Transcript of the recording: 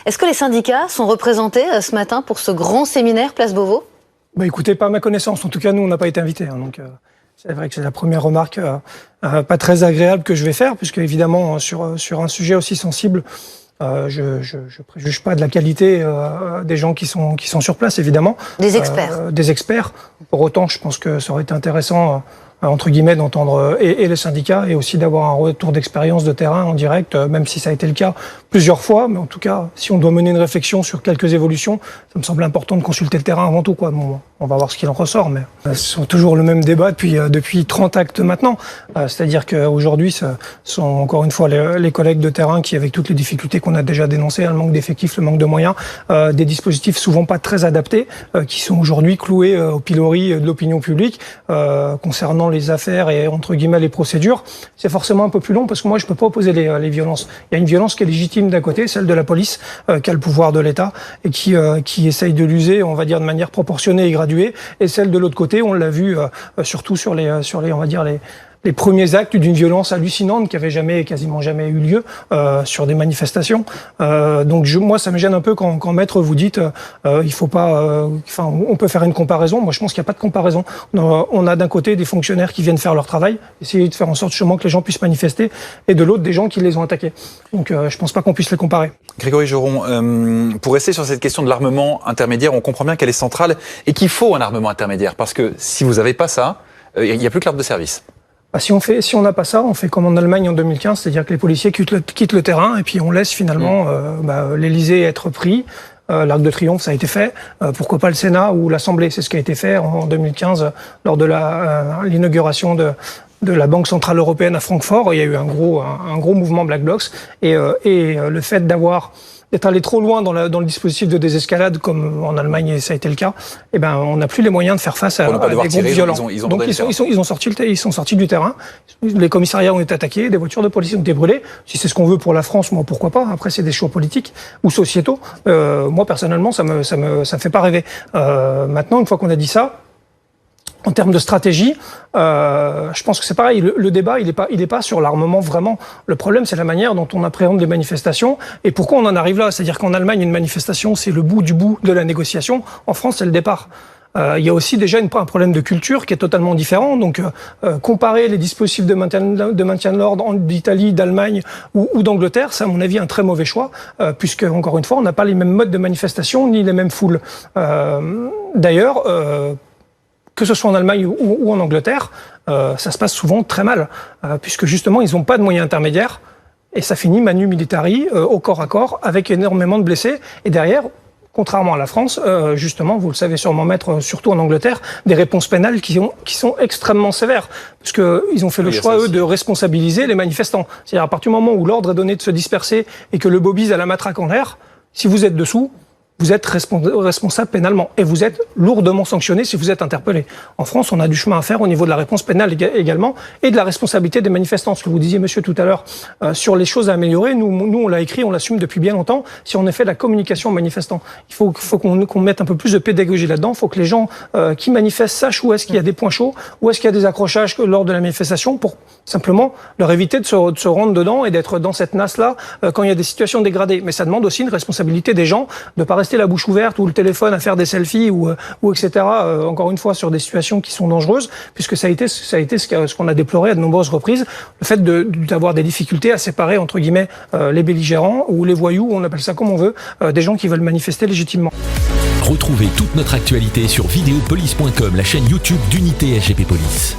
Est-ce que les syndicats sont représentés ce matin pour ce grand séminaire Place Beauvau ? Écoutez, pas à ma connaissance. En tout cas, nous, on n'a pas été invités. Donc, c'est vrai que c'est la première remarque pas très agréable que je vais faire, puisque évidemment, sur un sujet aussi sensible, je préjuge pas de la qualité des gens qui sont sur place, évidemment. Des experts. Des experts. Pour autant, je pense que ça aurait été intéressant, entre guillemets, d'entendre et les syndicats et aussi d'avoir un retour d'expérience de terrain en direct, même si ça a été le cas plusieurs fois. Mais en tout cas, si on doit mener une réflexion sur quelques évolutions, ça me semble important de consulter le terrain avant tout, quoi. Bon, on va voir ce qu'il en ressort, mais ce sont toujours le même débat depuis 30 actes maintenant. C'est-à-dire qu'aujourd'hui, ce sont encore une fois les collègues de terrain qui, avec toutes les difficultés qu'on a déjà dénoncées, le manque d'effectifs, le manque de moyens, des dispositifs souvent pas très adaptés, qui sont aujourd'hui cloués au pilori de l'opinion publique concernant les affaires et entre guillemets les procédures. C'est forcément un peu plus long parce que moi je peux pas opposer les violences. Il y a une violence qui est légitime d'un côté, celle de la police qui a le pouvoir de l'État et qui essaye de l'user, on va dire, de manière proportionnée et graduée, et celle de l'autre côté, on l'a vu surtout sur les on va dire les premiers actes d'une violence hallucinante qui avait quasiment jamais eu lieu sur des manifestations. Donc moi, ça me gêne un peu quand maître vous dites il faut pas. On peut faire une comparaison. Moi, je pense qu'il n'y a pas de comparaison. On a d'un côté des fonctionnaires qui viennent faire leur travail, essayer de faire en sorte justement que les gens puissent manifester, et de l'autre des gens qui les ont attaqués. Donc je pense pas qu'on puisse les comparer. Grégory Joron, pour rester sur cette question de l'armement intermédiaire, on comprend bien qu'elle est centrale et qu'il faut un armement intermédiaire, parce que si vous n'avez pas ça, il n'y a plus que l'arme de service. Si on n'a pas ça, on fait comme en Allemagne en 2015, c'est-à-dire que les policiers quittent le terrain et puis on laisse finalement l'Élysée être pris. L'Arc de Triomphe, ça a été fait. Pourquoi pas le Sénat ou l'Assemblée? C'est ce qui a été fait en 2015 lors de l'inauguration de la Banque Centrale Européenne à Francfort. Il y a eu un gros mouvement Black Blocs et le fait d'être allé trop loin dans le dispositif de désescalade, comme en Allemagne ça a été le cas, on n'a plus les moyens de faire face à des groupes violents. Donc ils sont sortis du terrain, les commissariats ont été attaqués, des voitures de police ont été brûlées. Si c'est ce qu'on veut pour la France, moi pourquoi pas. Après c'est des choix politiques ou sociétaux. Moi personnellement ça me fait pas rêver. Maintenant, une fois qu'on a dit ça, en termes de stratégie, je pense que c'est pareil. Le débat, il est pas sur l'armement vraiment. Le problème, c'est la manière dont on appréhende les manifestations et pourquoi on en arrive là. C'est-à-dire qu'en Allemagne, une manifestation, c'est le bout du bout de la négociation. En France, c'est le départ. Il y a aussi déjà un problème de culture qui est totalement différent. Donc, comparer les dispositifs de maintien de l'ordre d'Italie, d'Allemagne ou d'Angleterre, c'est à mon avis un très mauvais choix, puisque encore une fois, on n'a pas les mêmes modes de manifestation ni les mêmes foules. D'ailleurs. Que ce soit en Allemagne ou en Angleterre, ça se passe souvent très mal, puisque justement, ils n'ont pas de moyens intermédiaires, et ça finit manu militari, au corps à corps, avec énormément de blessés. Et derrière, contrairement à la France, justement, vous le savez sûrement, maître, surtout en Angleterre, des réponses pénales qui sont extrêmement sévères, parce que ils ont fait le choix, eux, de responsabiliser les manifestants. C'est-à-dire, à partir du moment où l'ordre est donné de se disperser et que le bobise a la matraque en l'air, si vous êtes dessous, vous êtes responsable pénalement et vous êtes lourdement sanctionné si vous êtes interpellé. En France, on a du chemin à faire au niveau de la réponse pénale également et de la responsabilité des manifestants. Ce que vous disiez, monsieur, tout à l'heure, sur les choses à améliorer, nous on l'a écrit, on l'assume depuis bien longtemps, si on est fait de la communication aux manifestants. Il faut qu'on mette un peu plus de pédagogie là-dedans. Il faut que les gens qui manifestent sachent où est-ce qu'il y a des points chauds, où est-ce qu'il y a des accrochages lors de la manifestation pour simplement leur éviter de se rendre dedans et d'être dans cette nasse-là quand il y a des situations dégradées. Mais ça demande aussi une responsabilité des gens de pas rester la bouche ouverte ou le téléphone à faire des selfies ou etc. Encore une fois sur des situations qui sont dangereuses, puisque ça a été ce qu'on a déploré à de nombreuses reprises, le fait d'avoir des difficultés à séparer entre guillemets les belligérants ou les voyous, on appelle ça comme on veut, des gens qui veulent manifester légitimement. Retrouvez toute notre actualité sur videopolice.com, la chaîne YouTube d'Unité SGP Police.